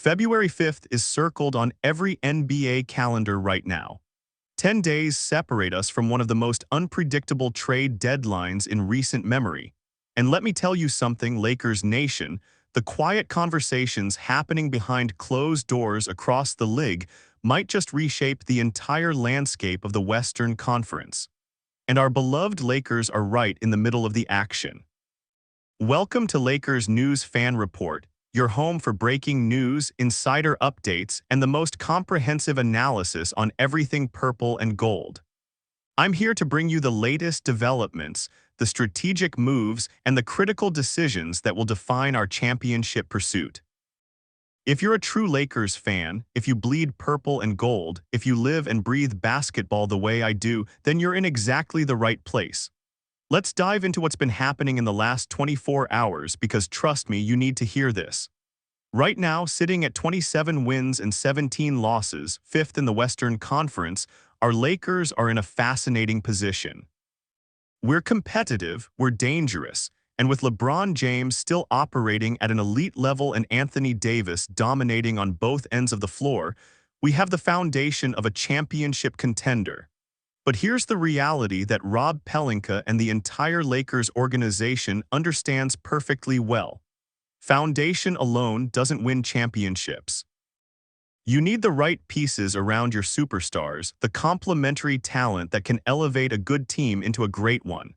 February 5th is circled on every NBA calendar right now. 10 days separate us from one of the most unpredictable trade deadlines in recent memory. And let me tell you something, Lakers Nation, the quiet conversations happening behind closed doors across the league might just reshape the entire landscape of the Western Conference. And our beloved Lakers are right in the middle of the action. Welcome to Lakers News Fan Report, your home for breaking news, insider updates, and the most comprehensive analysis on everything purple and gold. I'm here to bring you the latest developments, the strategic moves, and the critical decisions that will define our championship pursuit. If you're a true Lakers fan, if you bleed purple and gold, if you live and breathe basketball the way I do, then you're in exactly the right place. Let's dive into what's been happening in the last 24 hours because trust me, you need to hear this. Right now, sitting at 27 wins and 17 losses, fifth in the Western Conference, our Lakers are in a fascinating position. We're competitive, we're dangerous, and with LeBron James still operating at an elite level and Anthony Davis dominating on both ends of the floor, we have the foundation of a championship contender. But here's the reality that Rob Pelinka and the entire Lakers organization understands perfectly well. Foundation alone doesn't win championships. You need the right pieces around your superstars, the complementary talent that can elevate a good team into a great one.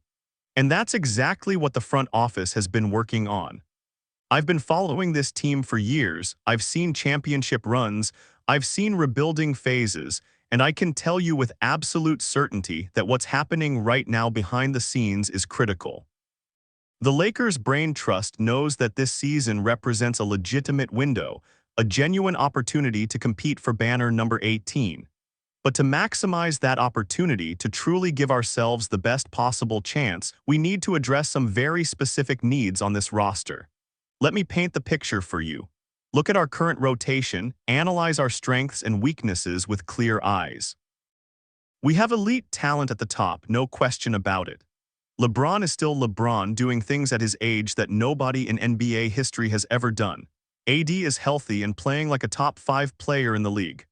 And that's exactly what the front office has been working on. I've been following this team for years, I've seen championship runs, I've seen rebuilding phases, and I can tell you with absolute certainty that what's happening right now behind the scenes is critical. The Lakers' brain trust knows that this season represents a legitimate window, a genuine opportunity to compete for banner number 18. But to maximize that opportunity, to truly give ourselves the best possible chance, we need to address some very specific needs on this roster. Let me paint the picture for you. Look at our current rotation, analyze our strengths and weaknesses with clear eyes. We have elite talent at the top, no question about it. LeBron is still LeBron, doing things at his age that nobody in NBA history has ever done. AD is healthy and playing like a top 5 player in the league.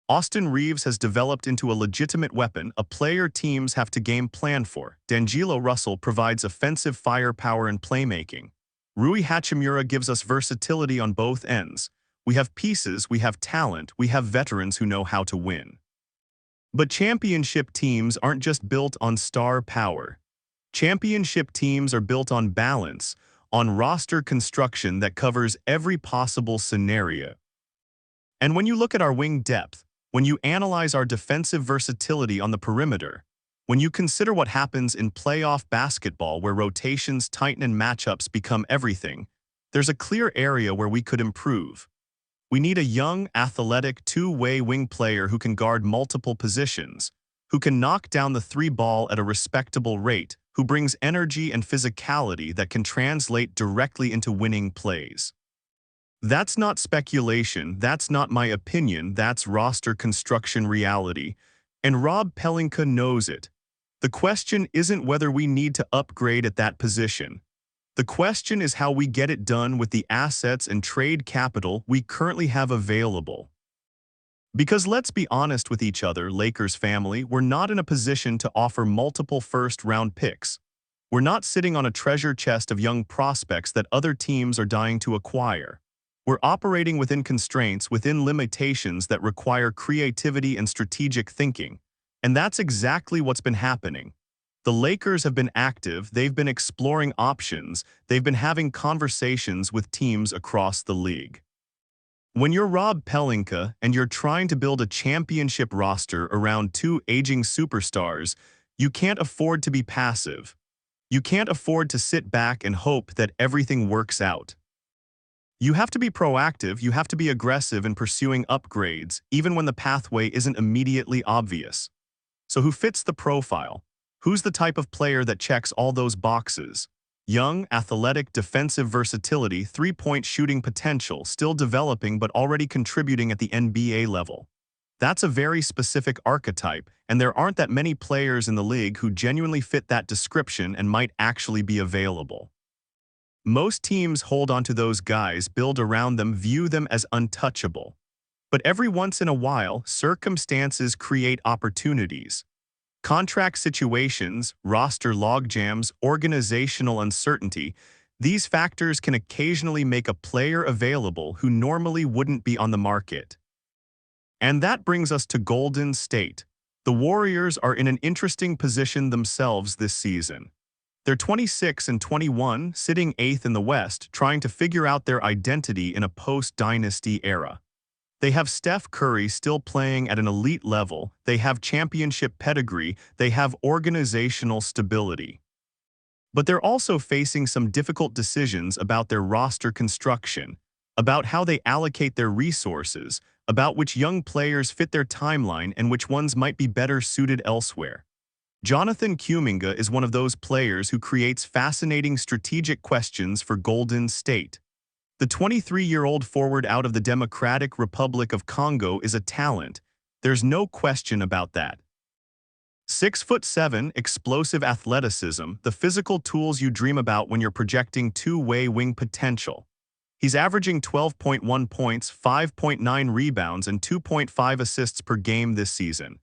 Austin Reeves has developed into a legitimate weapon, a player teams have to game plan for. D'Angelo Russell provides offensive firepower and playmaking. Rui Hachimura gives us versatility on both ends. We have pieces, we have talent, we have veterans who know how to win. But championship teams aren't just built on star power. Championship teams are built on balance, on roster construction that covers every possible scenario. And when you look at our wing depth, when you analyze our defensive versatility on the perimeter, when you consider what happens in playoff basketball where rotations tighten and matchups become everything, there's a clear area where we could improve. We need a young, athletic, two-way wing player who can guard multiple positions, who can knock down the three ball at a respectable rate, who brings energy and physicality that can translate directly into winning plays. That's not speculation, that's not my opinion, that's roster construction reality. And Rob Pelinka knows it. The question isn't whether we need to upgrade at that position. The question is how we get it done with the assets and trade capital we currently have available. Because let's be honest with each other, Lakers family, we're not in a position to offer multiple first-round picks. We're not sitting on a treasure chest of young prospects that other teams are dying to acquire. We're operating within constraints, within limitations that require creativity and strategic thinking. And that's exactly what's been happening. The Lakers have been active, they've been exploring options, they've been having conversations with teams across the league. When you're Rob Pelinka and you're trying to build a championship roster around two aging superstars, you can't afford to be passive. You can't afford to sit back and hope that everything works out. You have to be proactive, you have to be aggressive in pursuing upgrades, even when the pathway isn't immediately obvious. So who fits the profile? Who's the type of player that checks all those boxes? Young, athletic, defensive versatility, three-point shooting potential, still developing but already contributing at the NBA level. That's a very specific archetype, and there aren't that many players in the league who genuinely fit that description and might actually be available. Most teams hold onto those guys, build around them, view them as untouchable. But every once in a while, circumstances create opportunities. Contract situations, roster logjams, organizational uncertainty, these factors can occasionally make a player available who normally wouldn't be on the market. And that brings us to Golden State. The Warriors are in an interesting position themselves this season. They're 26 and 21, sitting 8th in the West, trying to figure out their identity in a post-dynasty era. They have Steph Curry still playing at an elite level, they have championship pedigree, they have organizational stability. But they're also facing some difficult decisions about their roster construction, about how they allocate their resources, about which young players fit their timeline and which ones might be better suited elsewhere. Jonathan Kuminga is one of those players who creates fascinating strategic questions for Golden State. The 23-year-old forward out of the Democratic Republic of Congo is a talent. There's no question about that. 6'7", explosive athleticism, the physical tools you dream about when you're projecting two-way wing potential. He's averaging 12.1 points, 5.9 rebounds, and 2.5 assists per game this season.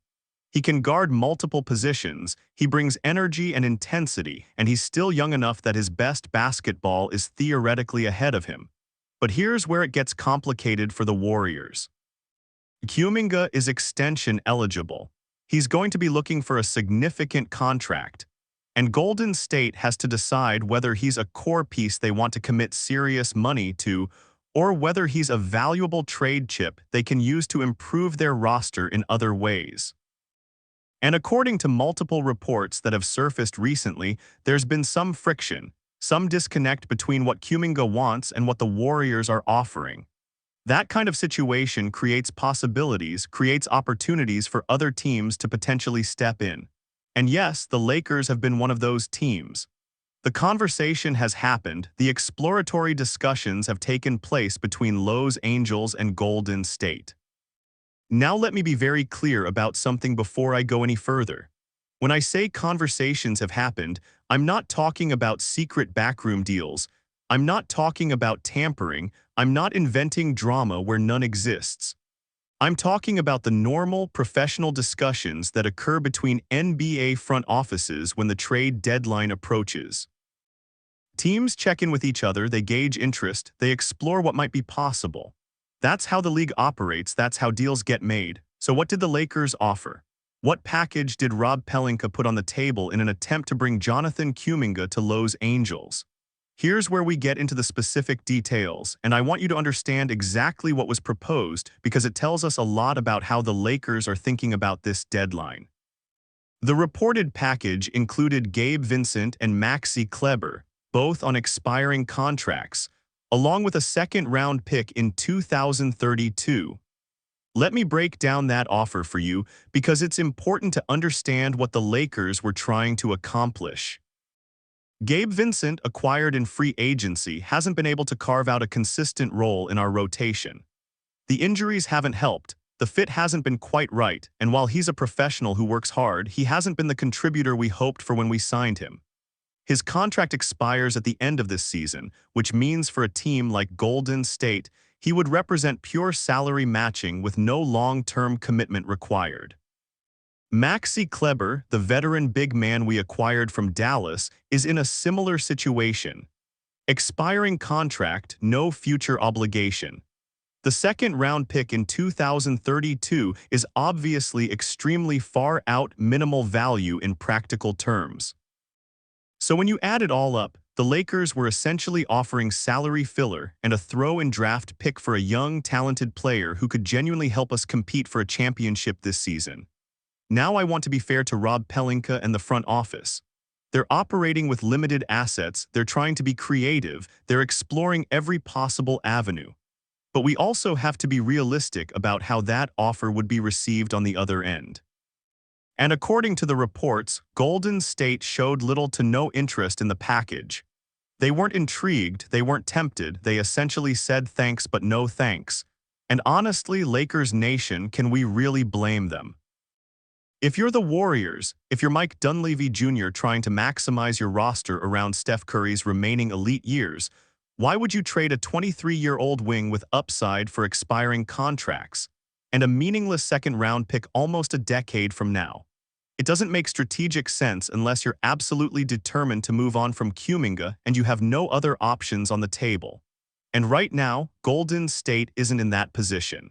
He can guard multiple positions, he brings energy and intensity, and he's still young enough that his best basketball is theoretically ahead of him. But here's where it gets complicated for the Warriors. Kuminga is extension eligible. He's going to be looking for a significant contract, and Golden State has to decide whether he's a core piece they want to commit serious money to, or whether he's a valuable trade chip they can use to improve their roster in other ways. And according to multiple reports that have surfaced recently, there's been some friction, some disconnect between what Kuminga wants and what the Warriors are offering. That kind of situation creates possibilities, creates opportunities for other teams to potentially step in. And yes, the Lakers have been one of those teams. The conversation has happened, the exploratory discussions have taken place between Los Angeles and Golden State. Now let me be very clear about something before I go any further. When I say conversations have happened, I'm not talking about secret backroom deals. I'm not talking about tampering. I'm not inventing drama where none exists. I'm talking about the normal, professional discussions that occur between NBA front offices when the trade deadline approaches. Teams check in with each other, they gauge interest, they explore what might be possible. That's how the league operates, that's how deals get made. So what did the Lakers offer? What package did Rob Pelinka put on the table in an attempt to bring Jonathan Kuminga to Los Angeles? Here's where we get into the specific details, and I want you to understand exactly what was proposed because it tells us a lot about how the Lakers are thinking about this deadline. The reported package included Gabe Vincent and Maxi Kleber, both on expiring contracts, along with a second-round pick in 2032. Let me break down that offer for you because it's important to understand what the Lakers were trying to accomplish. Gabe Vincent, acquired in free agency, hasn't been able to carve out a consistent role in our rotation. The injuries haven't helped, the fit hasn't been quite right, and while he's a professional who works hard, he hasn't been the contributor we hoped for when we signed him. His contract expires at the end of this season, which means for a team like Golden State, he would represent pure salary matching with no long-term commitment required. Maxi Kleber, the veteran big man we acquired from Dallas, is in a similar situation. Expiring contract, no future obligation. The second-round pick in 2032 is obviously extremely far out minimal value in practical terms. So when you add it all up, the Lakers were essentially offering salary filler and a throw-in draft pick for a young, talented player who could genuinely help us compete for a championship this season. Now I want to be fair to Rob Pelinka and the front office. They're operating with limited assets, they're trying to be creative, they're exploring every possible avenue. But we also have to be realistic about how that offer would be received on the other end. And according to the reports, Golden State showed little to no interest in the package. They weren't intrigued, they weren't tempted, they essentially said thanks but no thanks. And honestly, Lakers Nation, can we really blame them? If you're the Warriors, if you're Mike Dunleavy Jr. trying to maximize your roster around Steph Curry's remaining elite years, why would you trade a 23-year-old wing with upside for expiring contracts and a meaningless second-round pick almost a decade from now? It doesn't make strategic sense unless you're absolutely determined to move on from Kuminga and you have no other options on the table. And right now, Golden State isn't in that position.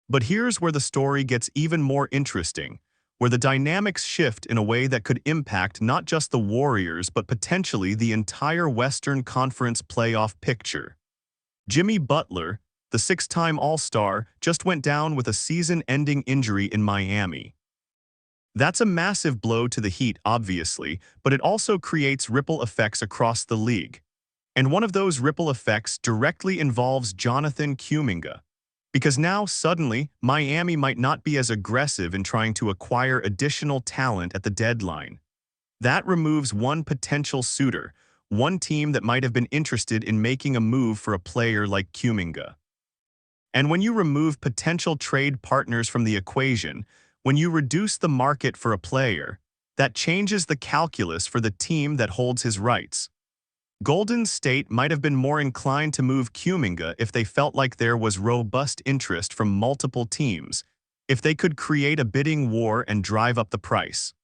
But here's where the story gets even more interesting, where the dynamics shift in a way that could impact not just the Warriors but potentially the entire Western Conference playoff picture. Jimmy Butler, the six-time All-Star, just went down with a season-ending injury in Miami. That's a massive blow to the Heat, obviously, but it also creates ripple effects across the league. And one of those ripple effects directly involves Jonathan Kuminga. Because now, suddenly, Miami might not be as aggressive in trying to acquire additional talent at the deadline. That removes one potential suitor, one team that might have been interested in making a move for a player like Kuminga. And when you remove potential trade partners from the equation, when you reduce the market for a player, that changes the calculus for the team that holds his rights. Golden State might have been more inclined to move Kuminga if they felt like there was robust interest from multiple teams, if they could create a bidding war and drive up the price.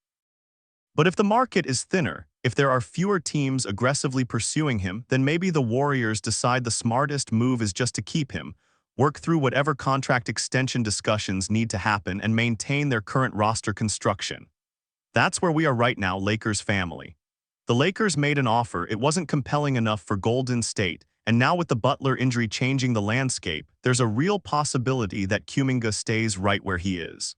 But if the market is thinner, if there are fewer teams aggressively pursuing him, then maybe the Warriors decide the smartest move is just to keep him, work through whatever contract extension discussions need to happen, and maintain their current roster construction. That's where we are right now, Lakers family. The Lakers made an offer, it wasn't compelling enough for Golden State, and now with the Butler injury changing the landscape, there's a real possibility that Kuminga stays right where he is.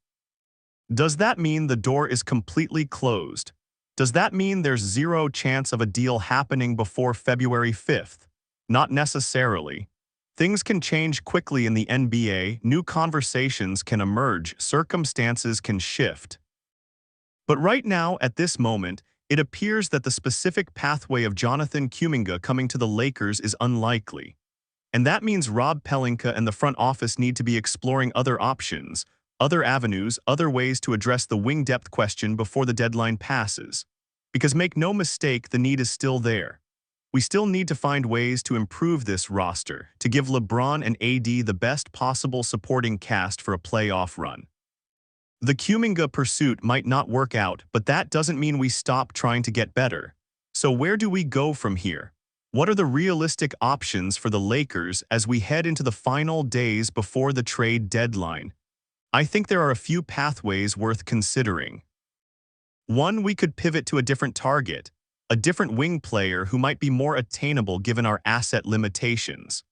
Does that mean the door is completely closed? Does that mean there's zero chance of a deal happening before February 5th? Not necessarily. Things can change quickly in the NBA, new conversations can emerge, circumstances can shift. But right now, at this moment, it appears that the specific pathway of Jonathan Kuminga coming to the Lakers is unlikely. And that means Rob Pelinka and the front office need to be exploring other options, other avenues, other ways to address the wing depth question before the deadline passes. Because make no mistake, the need is still there. We still need to find ways to improve this roster, to give LeBron and AD the best possible supporting cast for a playoff run. The Kuminga pursuit might not work out, but that doesn't mean we stop trying to get better. So where do we go from here? What are the realistic options for the Lakers as we head into the final days before the trade deadline? I think there are a few pathways worth considering. One, we could pivot to a different target, a different wing player who might be more attainable given our asset limitations.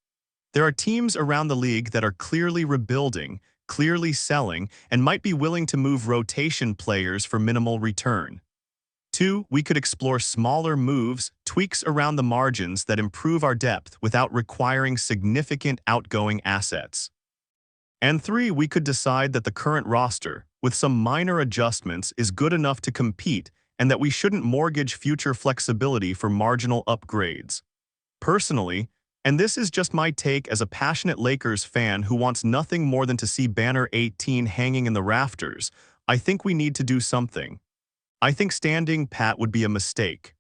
There are teams around the league that are clearly rebuilding, clearly selling, and might be willing to move rotation players for minimal return. Two, we could explore smaller moves, tweaks around the margins that improve our depth without requiring significant outgoing assets. And three, we could decide that the current roster, with some minor adjustments, is good enough to compete and that we shouldn't mortgage future flexibility for marginal upgrades. Personally, and this is just my take as a passionate Lakers fan who wants nothing more than to see Banner 18 hanging in the rafters, I think we need to do something. I think standing pat would be a mistake.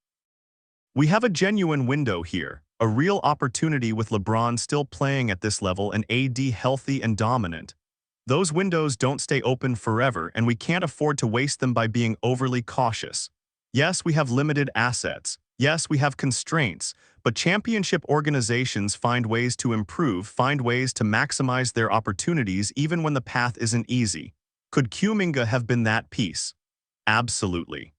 We have a genuine window here, a real opportunity with LeBron still playing at this level and AD healthy and dominant. Those windows don't stay open forever, and we can't afford to waste them by being overly cautious. Yes, we have limited assets. Yes, we have constraints, but championship organizations find ways to improve, find ways to maximize their opportunities even when the path isn't easy. Could Kuminga have been that piece? Absolutely.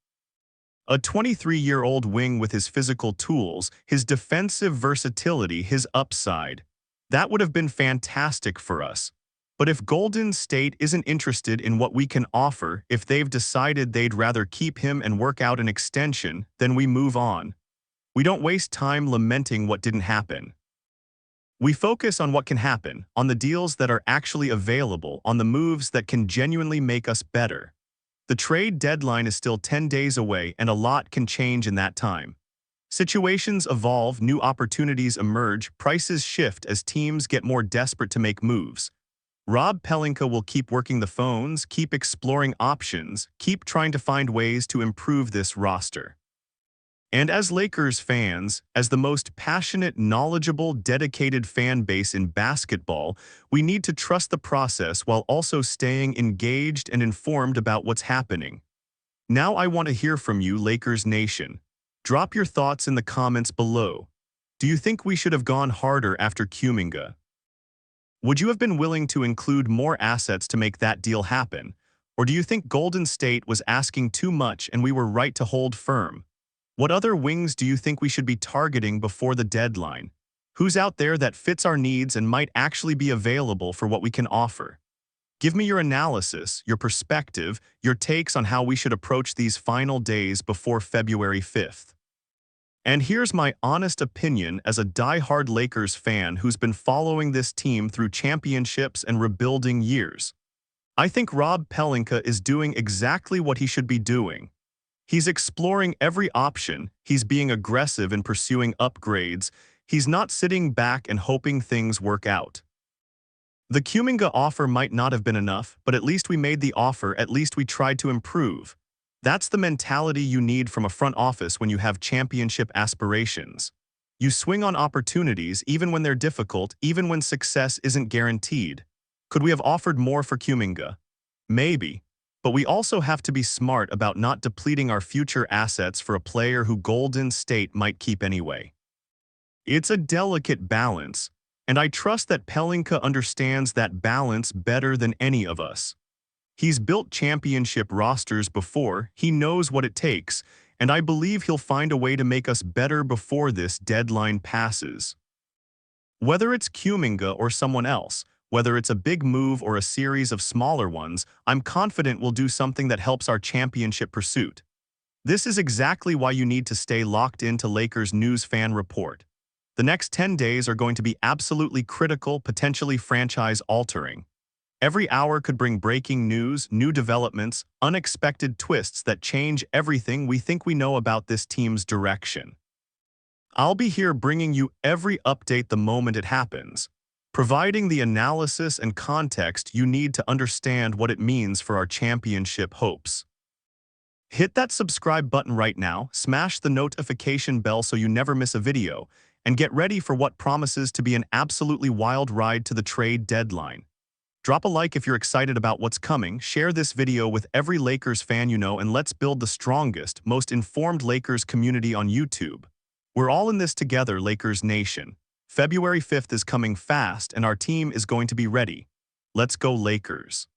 A 23-year-old wing with his physical tools, his defensive versatility, his upside. That would have been fantastic for us. But if Golden State isn't interested in what we can offer, if they've decided they'd rather keep him and work out an extension, then we move on. We don't waste time lamenting what didn't happen. We focus on what can happen, on the deals that are actually available, on the moves that can genuinely make us better. The trade deadline is still 10 days away, and a lot can change in that time. Situations evolve, new opportunities emerge, prices shift as teams get more desperate to make moves. Rob Pelinka will keep working the phones, keep exploring options, keep trying to find ways to improve this roster. And as Lakers fans, as the most passionate, knowledgeable, dedicated fan base in basketball, we need to trust the process while also staying engaged and informed about what's happening. Now I want to hear from you, Lakers Nation. Drop your thoughts in the comments below. Do you think we should have gone harder after Kuminga? Would you have been willing to include more assets to make that deal happen? Or do you think Golden State was asking too much and we were right to hold firm? What other wings do you think we should be targeting before the deadline? Who's out there that fits our needs and might actually be available for what we can offer? Give me your analysis, your perspective, your takes on how we should approach these final days before February 5th. And here's my honest opinion as a die-hard Lakers fan who's been following this team through championships and rebuilding years. I think Rob Pelinka is doing exactly what he should be doing. He's exploring every option, he's being aggressive in pursuing upgrades, he's not sitting back and hoping things work out. The Kuminga offer might not have been enough, but at least we made the offer, at least we tried to improve. That's the mentality you need from a front office when you have championship aspirations. You swing on opportunities even when they're difficult, even when success isn't guaranteed. Could we have offered more for Kuminga? Maybe. But we also have to be smart about not depleting our future assets for a player who Golden State might keep anyway. It's a delicate balance, and I trust that Pelinka understands that balance better than any of us. He's built championship rosters before, he knows what it takes, and I believe he'll find a way to make us better before this deadline passes. Whether it's Kuminga or someone else, whether it's a big move or a series of smaller ones, I'm confident we'll do something that helps our championship pursuit. This is exactly why you need to stay locked into Lakers News Fan Report. The next 10 days are going to be absolutely critical, potentially franchise-altering. Every hour could bring breaking news, new developments, unexpected twists that change everything we think we know about this team's direction. I'll be here bringing you every update the moment it happens, providing the analysis and context you need to understand what it means for our championship hopes. Hit that subscribe button right now, smash the notification bell so you never miss a video, and get ready for what promises to be an absolutely wild ride to the trade deadline. Drop a like if you're excited about what's coming, share this video with every Lakers fan you know, and let's build the strongest, most informed Lakers community on YouTube. We're all in this together, Lakers Nation. February 5th is coming fast, and our team is going to be ready. Let's go Lakers.